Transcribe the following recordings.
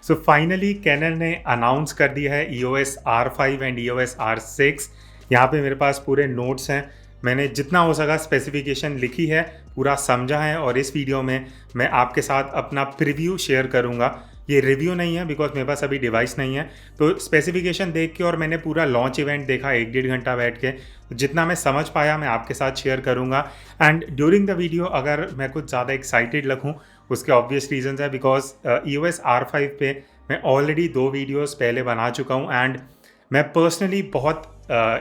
So finally cannon ने announce कर दिया है EOS R5 and EOS R6। यहाँ पे मेरे पास पूरे नोट्स हैं, मैंने जितना हो सका स्पेसिफिकेशन लिखी है, पूरा समझा है और इस वीडियो में मैं आपके साथ अपना प्रीव्यू शेयर करूँगा। ये रिव्यू नहीं है बिकॉज मेरे पास अभी डिवाइस नहीं है, तो स्पेसिफिकेशन देख के और मैंने पूरा लॉन्च इवेंट देखा 1-1.5 घंटा बैठ के, जितना मैं समझ पाया मैं आपके साथ शेयर करूँगा। एंड ड्यूरिंग द वीडियो अगर मैं कुछ ज़्यादा एक्साइटेड लगूँ उसके ऑब्वियस रीजंस है बिकॉज EOS R5 पे मैं ऑलरेडी 2 वीडियोस पहले बना चुका हूँ एंड मैं पर्सनली बहुत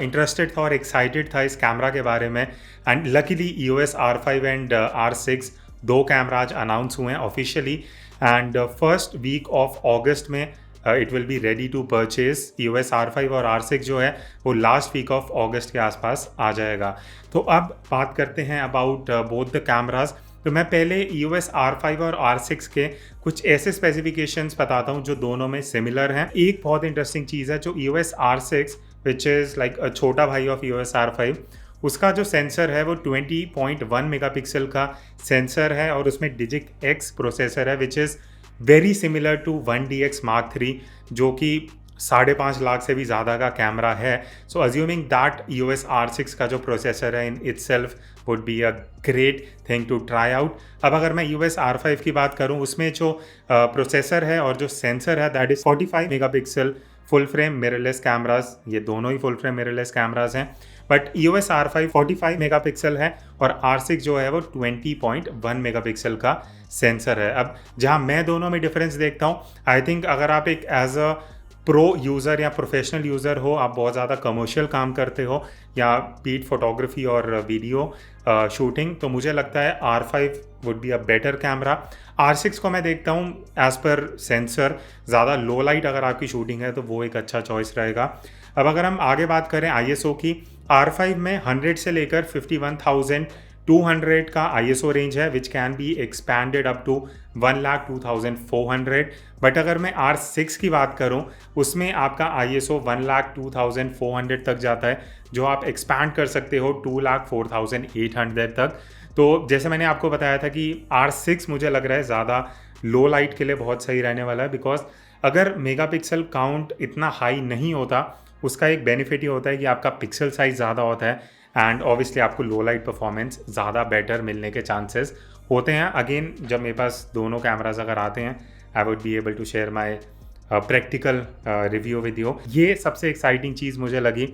इंटरेस्टेड था और एक्साइटेड था इस कैमरा के बारे में। And luckily EOS R5 and R6 दो कैमराज अनाउंस हुए हैं officially and first week of अगस्त में it will be ready to purchase. EOS R5 और R6 जो है वो लास्ट वीक ऑफ अगस्त के आसपास आ जाएगा। तो अब बात करते हैं अबाउट बोथ द कैमराज। तो मैं पहले EOS R5 और R6 के कुछ ऐसे स्पेसिफिकेशंस बताता हूँ जो दोनों में सिमिलर हैं। एक बहुत इंटरेस्टिंग चीज़ है जो EOS R6 which is like छोटा भाई ऑफ EOS R5, उसका जो सेंसर है वो 20.1 मेगापिक्सल का सेंसर है और उसमें Digic X प्रोसेसर है which is very similar to 1DX Mark III जो कि 5.5 लाख से भी ज़्यादा का कैमरा है। सो अज्यूमिंग दैट EOS R6 का जो प्रोसेसर है in itself would be a great thing to try out. अब अगर मैं EOS R5 की बात करूं उसमें जो प्रोसेसर है और जो सेंसर है that is 45 megapixel full frame mirrorless cameras, ये दोनों ही फुल फ्रेम मिररलेस कैमराज हैं। बट EOS R5 45 मेगापिक्सल है और R6 जो है वो 20.1 मेगापिक्सल का सेंसर है। अब जहां मैं दोनों में डिफरेंस देखता हूं, आई थिंक अगर आप एक एज अ प्रो यूज़र या प्रोफेशनल यूज़र हो, आप बहुत ज़्यादा कमर्शियल काम करते हो या बीट फोटोग्राफी और वीडियो शूटिंग, तो मुझे लगता है R5 would be a better camera. R6 को मैं देखता हूँ एज़ पर सेंसर ज़्यादा लो लाइट अगर आपकी शूटिंग है तो वो एक अच्छा चॉइस रहेगा। अब अगर हम आगे बात करें ISO की, R5 में 100 से लेकर 51,200 का ISO रेंज है which can be expanded up to 1,02,400। But अगर मैं R6 की बात करूं उसमें आपका ISO 1,02,400 तक जाता है जो आप एक्सपैंड कर सकते हो 2,04,800 तक। तो जैसे मैंने आपको बताया था कि R6 मुझे लग रहा है ज़्यादा लो लाइट के लिए बहुत सही रहने वाला है बिकॉज अगर मेगापिक्सल काउंट इतना हाई नहीं होता उसका एक बेनिफिट ये होता है कि आपका पिक्सल साइज़ ज़्यादा होता है एंड ऑब्वियसली आपको लो लाइट परफॉर्मेंस ज़्यादा बेटर मिलने के चांसेस होते हैं। अगेन जब मेरे पास दोनों कैमराज अगर आते हैं I would be able to share my practical review with you. ये सबसे एक्साइटिंग चीज़ मुझे लगी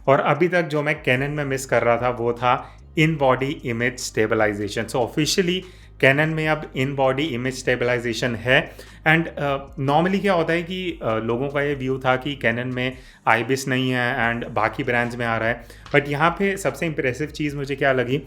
और अभी तक जो मैं कैनन में मिस कर रहा था वो था in body image stabilisation. So officially Canon में अब इन बॉडी इमेज स्टेबलाइजेशन है एंड नॉर्मली क्या होता है कि लोगों का ये व्यू था कि कैनन में IBIS नहीं है एंड बाकी ब्रांड्स में आ रहा है। बट यहाँ पे सबसे इंप्रेसिव चीज़ मुझे क्या लगी,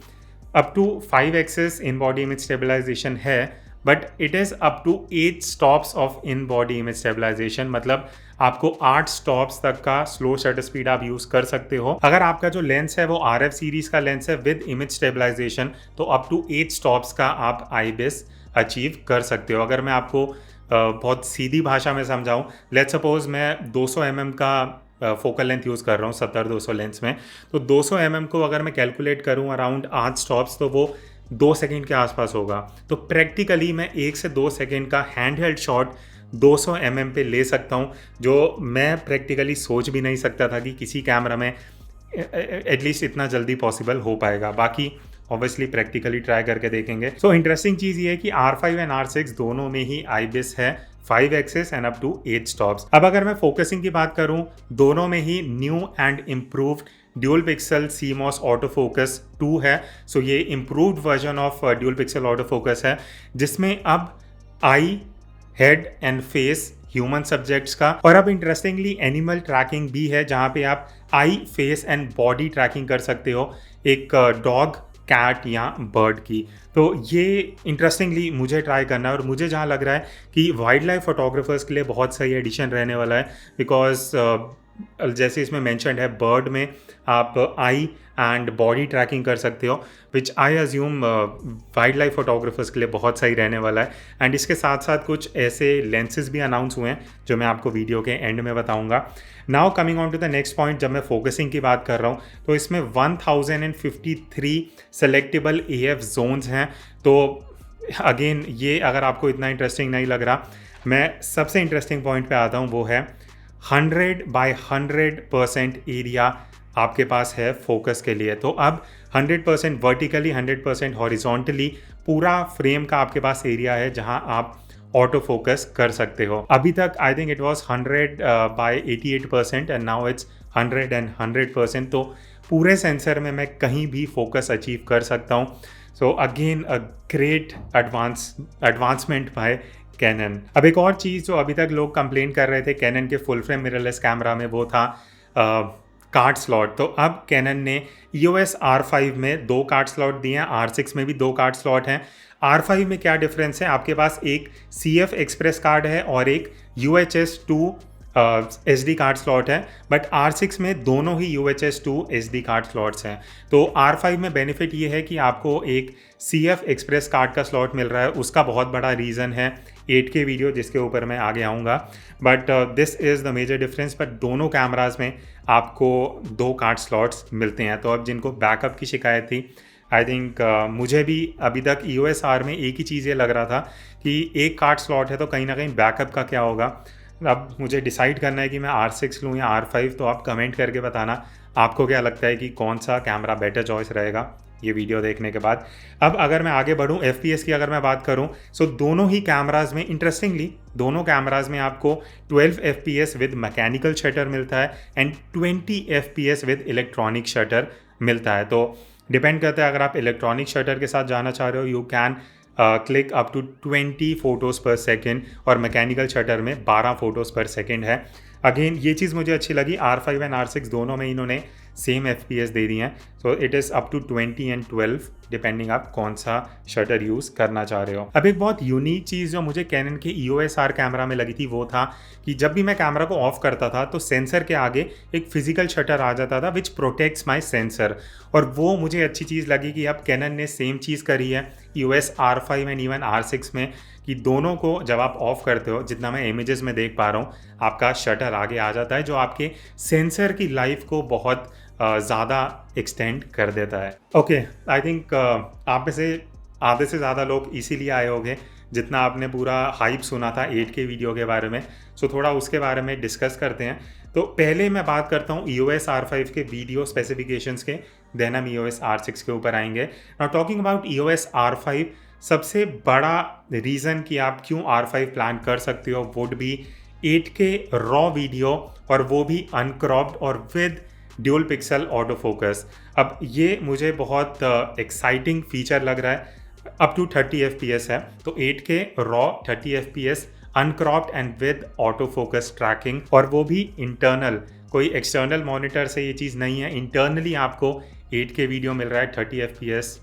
up to 5 axis in body image stabilization है but it is up to 8 stops of in body image stabilization, मतलब आपको 8 स्टॉप्स तक का स्लो शटर स्पीड आप यूज़ कर सकते हो। अगर आपका जो लेंस है वो RF सीरीज़ का लेंस है विद इमेज स्टेबलाइजेशन तो अप टू 8 स्टॉप्स का आप IBIS अचीव कर सकते हो। अगर मैं आपको बहुत सीधी भाषा में समझाऊँ, लेट्स सपोज मैं 200 mm का फोकल लेंथ यूज़ कर रहा हूँ 70-200 लेंस में, तो 200 mm को अगर मैं कैलकुलेट करूँ अराउंड 8 स्टॉप्स तो वो 2 सेकेंड के आसपास होगा। तो प्रैक्टिकली मैं 1 से 2 सेकेंड का हैंड हेल्ड शॉट 200 mm पे ले सकता हूँ, जो मैं प्रैक्टिकली सोच भी नहीं सकता था कि किसी कैमरा में एटलीस्ट इतना जल्दी पॉसिबल हो पाएगा। बाकी ऑब्वियसली प्रैक्टिकली ट्राई करके देखेंगे। सो इंटरेस्टिंग चीज़ ये है कि R5 एंड R6 दोनों में ही IBIS है 5 axis and up to 8 stops. अब अगर मैं फोकसिंग की बात करूं, दोनों में ही new and improved dual pixel CMOS auto focus 2 है। सो ये improved version of dual pixel auto focus है जिसमें अब eye, head and face human subjects का और अब इंटरेस्टिंगली एनिमल ट्रैकिंग भी है जहाँ पे आप आई, फेस एंड बॉडी ट्रैकिंग कर सकते हो एक डॉग, कैट या बर्ड की। तो ये इंटरेस्टिंगली मुझे ट्राई करना है और मुझे जहाँ लग रहा है कि वाइल्ड लाइफ फोटोग्राफर्स के लिए बहुत सही एडिशन रहने वाला है बिकॉज जैसे इसमें मेंशन्ड है बर्ड में आप आई एंड बॉडी ट्रैकिंग कर सकते हो which I assume wild life photographers के लिए बहुत सही रहने वाला है। एंड इसके साथ साथ कुछ ऐसे लेंसेज भी अनाउंस हुए हैं जो मैं आपको वीडियो के एंड में बताऊंगा। Now coming on to the next point, जब मैं फोकसिंग की बात कर रहा हूँ तो इसमें 1053 सेलेक्टेबल AF जोन्स हैं। तो अगेन ये अगर आपको इतना इंटरेस्टिंग नहीं लग रहा, मैं सबसे इंटरेस्टिंग पॉइंट पे आता हूँ, वो है 100/100% एरिया आपके पास है फोकस के लिए। तो अब 100% वर्टिकली, 100% हॉरिजॉन्टली पूरा फ्रेम का आपके पास एरिया है जहां आप ऑटो फोकस कर सकते हो। अभी तक I think it was 100/88% and now it's 100%। तो पूरे सेंसर में मैं कहीं भी फोकस अचीव कर सकता हूँ। So again a great advancement by Canon. अब एक और चीज़ जो अभी तक लोग कंप्लेन कर रहे थे कैनन के फुल फ्रेम मिररलेस कैमरा में, वो था कार्ड स्लॉट। तो अब कैनन ने EOS R5 में 2 कार्ड स्लॉट दिए हैं, R6 में भी 2 कार्ड स्लॉट हैं। R5 में क्या डिफरेंस है, आपके पास एक CF एक्सप्रेस कार्ड है और एक UHS 2 SD कार्ड स्लॉट है, बट R6 में दोनों ही UHS 2 SD कार्ड स्लॉट्स हैं। तो R5 में बेनिफिट ये है कि आपको एक CF एक्सप्रेस कार्ड का स्लॉट मिल रहा है। उसका बहुत बड़ा रीज़न है 8K वीडियो, जिसके ऊपर मैं आगे आऊँगा, but this is the major difference. But दोनों कैमराज में आपको 2 कार्ड स्लॉट्स मिलते हैं। तो अब जिनको बैकअप की शिकायत थी, आई थिंक मुझे भी अभी तक EOS R में एक ही चीज़ ये लग रहा था कि एक कार्ड स्लॉट है तो कहीं ना कहीं बैकअप का क्या होगा। अब मुझे डिसाइड करना है कि मैं R6 लूँ या R5। तो आप कमेंट करके बताना आपको क्या लगता है कि कौन सा कैमरा बेटर चॉइस रहेगा ये वीडियो देखने के बाद। अब अगर मैं आगे बढ़ूँ, FPS की अगर मैं बात करूँ, सो दोनों ही कैमराज में इंटरेस्टिंगली दोनों कैमराज में आपको 12 FPS विद मैकेनिकल शटर मिलता है and 20 FPS with electronic shutter मिलता है। तो डिपेंड करता है, अगर आप इलेक्ट्रॉनिक शटर के साथ जाना चाह रहे हो, you can click up to 20 photos per second, और मैकेनिकल शटर में 12 फोटोज़ पर सेकेंड है। अगेन ये चीज़ मुझे अच्छी लगी, R5 एंड R6 दोनों में इन्होंने सेम FPS दे दी हैं। So it is up to 20 and 12 depending आप कौन सा शटर यूज़ करना चाह रहे हो। अब एक बहुत यूनिक चीज़ जो मुझे कैनन के EOS R कैमरा में लगी थी, वो था कि जब भी मैं कैमरा को ऑफ करता था तो सेंसर के आगे एक फिजिकल शटर आ जाता था विच प्रोटेक्ट्स माई सेंसर। और वो मुझे अच्छी चीज़ लगी कि अब कैनन ने सेम चीज़ करी है EOS R5 and even R6 में, कि दोनों को जब आप ऑफ करते हो, जितना मैं इमेजेस में देख पा रहा हूँ, आपका शटर आगे आ जाता है, जो आपके सेंसर की लाइफ को बहुत ज़्यादा एक्सटेंड कर देता है। ओके, आई थिंक आप में से आधे से ज़्यादा लोग इसीलिए आए होंगे जितना आपने पूरा हाइप सुना था 8K वीडियो के बारे में। सो थोड़ा उसके बारे में डिस्कस करते हैं। तो पहले मैं बात करता हूँ EOS R5 के वीडियो स्पेसिफिकेशंस के, देन हम EOS R6 के ऊपर आएंगे। Now talking about EOS R5, सबसे बड़ा रीज़न कि आप क्यों R5 प्लान कर सकते हो would be 8K raw video, और वो भी अनक्रॉप्ड और with dual pixel auto focus. अब ये मुझे बहुत एक्साइटिंग फीचर लग रहा है। अप टू 30 FPS है, तो 8K raw 30 FPS uncropped and with auto focus tracking, और वो भी इंटरनल, कोई एक्सटर्नल मॉनिटर से ये चीज़ नहीं है। इंटरनली आपको 8K वीडियो मिल रहा है 30 FPS,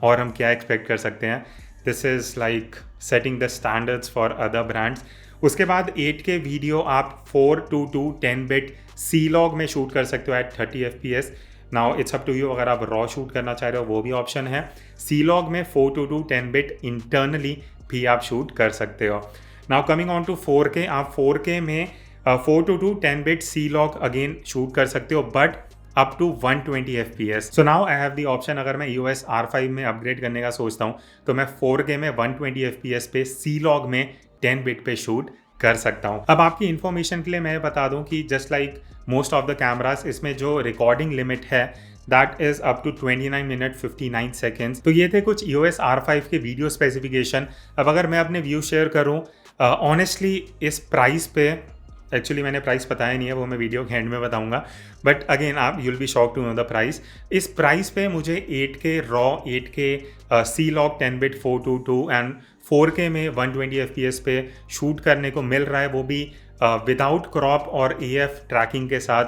और हम क्या एक्सपेक्ट कर सकते हैं। This is like setting the standards for other brands. उसके बाद 8K वीडियो आप 422 10-bit C-Log में शूट कर सकते हो at 30 FPS। Now it's up to you, अगर आप रॉ शूट करना चाह रहे हो वो भी ऑप्शन है। C-Log में 422 10-bit इंटरनली भी आप शूट कर सकते हो। Now coming on to 4K, आप 4K में 422 10-bit C-Log अगेन शूट कर सकते हो, but up to 120 FPS। So now I have the option, अगर मैं EOS R5 में अपग्रेड करने का सोचता हूँ तो मैं 4K में 120 FPS पे C-Log में 10-bit पे शूट कर सकता हूँ। अब आपकी इन्फॉर्मेशन के लिए मैं बता दूँ कि just like most of the cameras, इसमें जो रिकॉर्डिंग लिमिट है that is up to 29 minute 59 seconds. तो ये थे कुछ EOS R5 के वीडियो स्पेसिफिकेशन। अब अगर मैं अपने व्यू शेयर करूँ, ऑनेस्टली इस प्राइस पे, एक्चुअली मैंने प्राइस बताया नहीं है, वो मैं वीडियो के एंड में बताऊंगा, बट अगेन आप you'll be shock to know the price. इस प्राइस पे मुझे 8K raw 8K C-Log 10-bit 422 and 4K में 120 FPS पे शूट करने को मिल रहा है, वो भी विदाउट क्रॉप और AF ट्रैकिंग के साथ।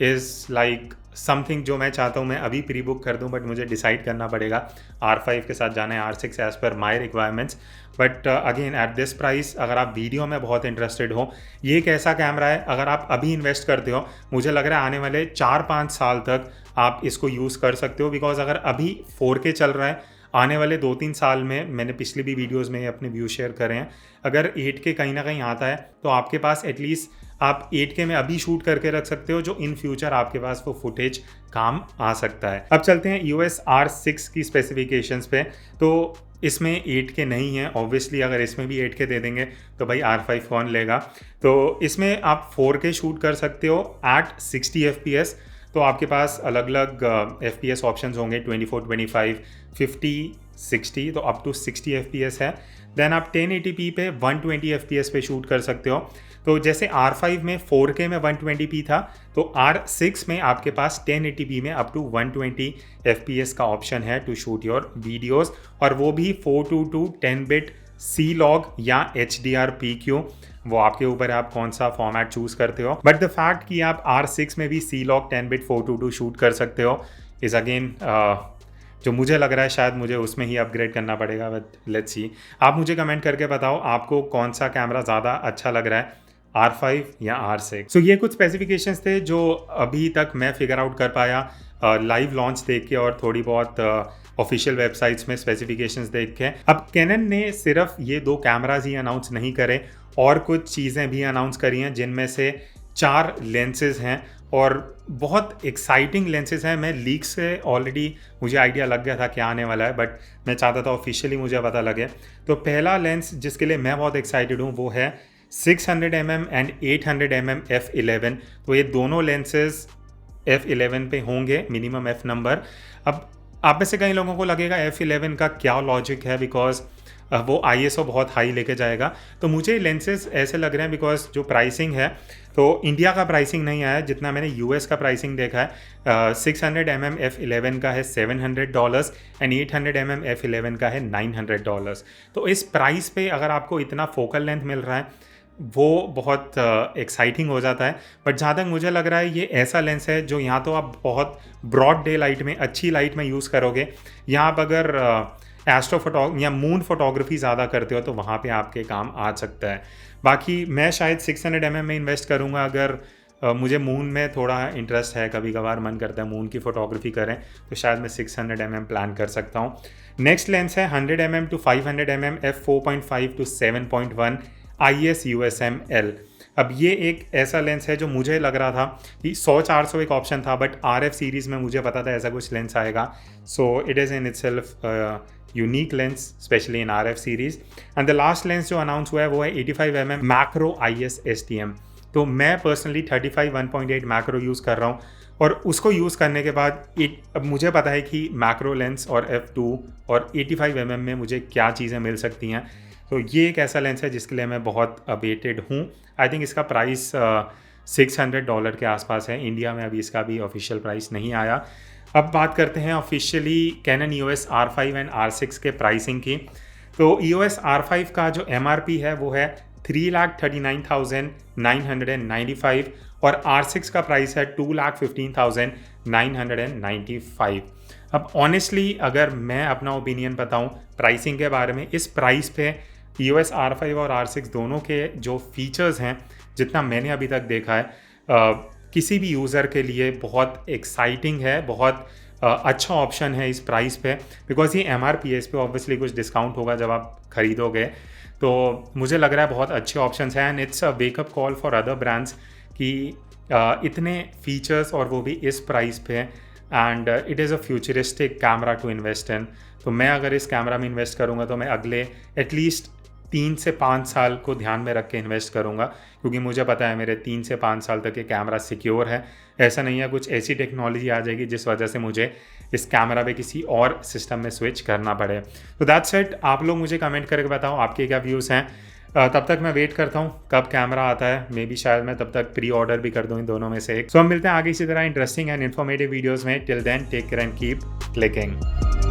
इज़ लाइक समथिंग जो मैं चाहता हूँ मैं अभी प्री बुक कर दूँ, बट मुझे डिसाइड करना पड़ेगा R5 के साथ जाना है R6 as per my requirements. But again at this price, अगर आप वीडियो में बहुत इंटरेस्टेड हो, ये एक ऐसा कैमरा है अगर आप अभी इन्वेस्ट करते हो, मुझे लग रहा है आने वाले 4-5 साल तक आप इसको यूज़ कर सकते हो। बिकॉज अगर अभी 4K चल रहा है, आने वाले 2-3 साल में, मैंने पिछली भी वीडियोस में अपने व्यू शेयर करे हैं, अगर 8K कहीं ना कहीं आता है तो आपके पास एटलीस्ट आप 8K में अभी शूट करके रख सकते हो, जो इन फ्यूचर आपके पास वो फुटेज काम आ सकता है। अब चलते हैं EOS R6 की स्पेसिफिकेशंस पे। तो इसमें 8K नहीं है ऑब्वियसली, अगर इसमें भी 8K दे देंगे तो भाई R5 कौन लेगा। तो इसमें आप 4K शूट कर सकते हो एट 60 FPS। तो आपके पास अलग अलग FPS ऑप्शंस होंगे 24, 25, 50, 60, तो अप टू 60 FPS है। देन आप 1080p पे 120 FPS पे शूट कर सकते हो। तो जैसे R5 में 4K में 120p था, तो R6 में आपके पास 1080p में अप टू 120 FPS का ऑप्शन है टू शूट योर वीडियोस, और वो भी 422 10-bit C-Log या HDR-PQ, वो आपके ऊपर है आप कौन सा फॉर्मेट चूज करते हो। बट द फैक्ट कि आप R6 में भी C-Log 10-bit 422 शूट कर सकते हो इज़ अगेन जो मुझे लग रहा है शायद मुझे उसमें ही अपग्रेड करना पड़ेगा, बट लेट्स सी। आप मुझे कमेंट करके बताओ आपको कौन सा कैमरा ज़्यादा अच्छा लग रहा है, R5 या R6। सो ये कुछ स्पेसिफिकेशंस थे जो अभी तक मैं फिगर आउट कर पाया लाइव लॉन्च देख के और थोड़ी बहुत ऑफिशियल वेबसाइट्स में स्पेसिफिकेशंस देख के। अब कैनन ने सिर्फ ये 2 कैमराज ही अनाउंस नहीं करे, और कुछ चीज़ें भी अनाउंस करी हैं, जिनमें से 4 लेंसेज हैं और बहुत एक्साइटिंग लेंसेज हैं। मैं लीक से ऑलरेडी मुझे आइडिया लग गया था क्या आने वाला है, बट मैं चाहता था ऑफिशियली मुझे पता लगे। तो पहला लेंस जिसके लिए मैं बहुत एक्साइटेड हूँ वो है 600mm एंड 800mm f11। तो ये दोनों लेंसेज f11 पे होंगे, मिनिमम f नंबर। अब आप में से कई लोगों को लगेगा f11 का क्या लॉजिक है, बिकॉज वो ISO बहुत हाई लेके जाएगा। तो मुझे लेंसेज ऐसे लग रहे हैं बिकॉज जो प्राइसिंग है, तो इंडिया का प्राइसिंग नहीं आया, जितना मैंने US का प्राइसिंग देखा है 600mm f11 का है $700 एंड 800mm f11 का है $900। तो इस प्राइस पे अगर आपको इतना फोकल लेंथ मिल रहा है वो बहुत एक्साइटिंग हो जाता है। बट जहाँ तक मुझे लग रहा है ये ऐसा लेंस है जो यहाँ तो आप बहुत ब्रॉड डे लाइट में, अच्छी लाइट में यूज़ करोगे। यहाँ आप अगर एस्ट्रो या मून फोटोग्राफी ज़्यादा करते हो तो वहाँ पे आपके काम आ सकता है। बाकी मैं शायद 600mm में इन्वेस्ट करूँगा, अगर मुझे मून में थोड़ा इंटरेस्ट है, कभी कभार मन करता है मून की फ़ोटोग्राफी करें, तो शायद मैं 600mm प्लान कर सकता हूँ। नेक्स्ट लेंस है 100mm to 500mm f4.5 to 7.1 IS-USM-L। अब ये एक ऐसा लेंस है जो मुझे लग रहा था कि 100-400 एक ऑप्शन था, बट RF सीरीज़ में मुझे पता था ऐसा कुछ लेंस आएगा। सो it is in itself unique lens, specially in RF series. And the last lens जो अनाउंस हुआ है वो है 85mm मैक्रो IS STM। तो मैं पर्सनली 35 1.8 मैक्रो यूज़ कर रहा हूँ, और उसको यूज़ करने के बाद अब मुझे पता है कि मैक्रो लेंस और f2 और 85mm में मुझे क्या चीज़ें मिल सकती हैं। तो ये एक ऐसा लेंस है जिसके लिए मैं बहुत अवेटेड हूँ। आई थिंक इसका प्राइस $600 के आसपास है। इंडिया में अभी इसका भी ऑफिशियल प्राइस नहीं आया। अब बात करते हैं officially cannon EOS R5 and R6 के प्राइसिंग की। तो EOS R5 का जो MRP है वो है 3,39,995 और R6 का प्राइस है 2,15,995। अब ऑनेस्टली अगर मैं अपना ओपिनियन बताऊं प्राइसिंग के बारे में, इस प्राइस पे EOS R5 और R6 दोनों के जो फीचर्स हैं, जितना मैंने अभी तक देखा है, किसी भी यूज़र के लिए बहुत एक्साइटिंग है, बहुत अच्छा ऑप्शन है इस प्राइस पे। बिकॉज ये MRP है, इस पे ऑब्वियसली कुछ डिस्काउंट होगा जब आप खरीदोगे। तो मुझे लग रहा है बहुत अच्छे ऑप्शंस हैं, and it's a wake up call for other brands कि इतने फीचर्स और वो भी इस प्राइस पे, and it is a futuristic camera to invest in. तो मैं अगर इस कैमरा में इन्वेस्ट करूँगा तो मैं अगले एटलीस्ट 3 से 5 साल को ध्यान में रख के इन्वेस्ट करूँगा, क्योंकि मुझे पता है मेरे 3 से 5 साल तक ये कैमरा सिक्योर है। ऐसा नहीं है कुछ ऐसी टेक्नोलॉजी आ जाएगी जिस वजह से मुझे इस कैमरा पे किसी और सिस्टम में स्विच करना पड़े। तो दैट्स इट। आप लोग मुझे कमेंट करके बताओ आपके क्या व्यूज़ हैं। तब तक मैं वेट करता हूँ कब कैमरा आता है, मे बी शायद मैं तब तक प्री ऑर्डर भी कर दूँ इन दोनों में से एक। सो हम मिलते हैं आगे इसी तरह इंटरेस्टिंग एंड इन्फॉर्मेटिव वीडियोज़ में। Till then take care and keep clicking.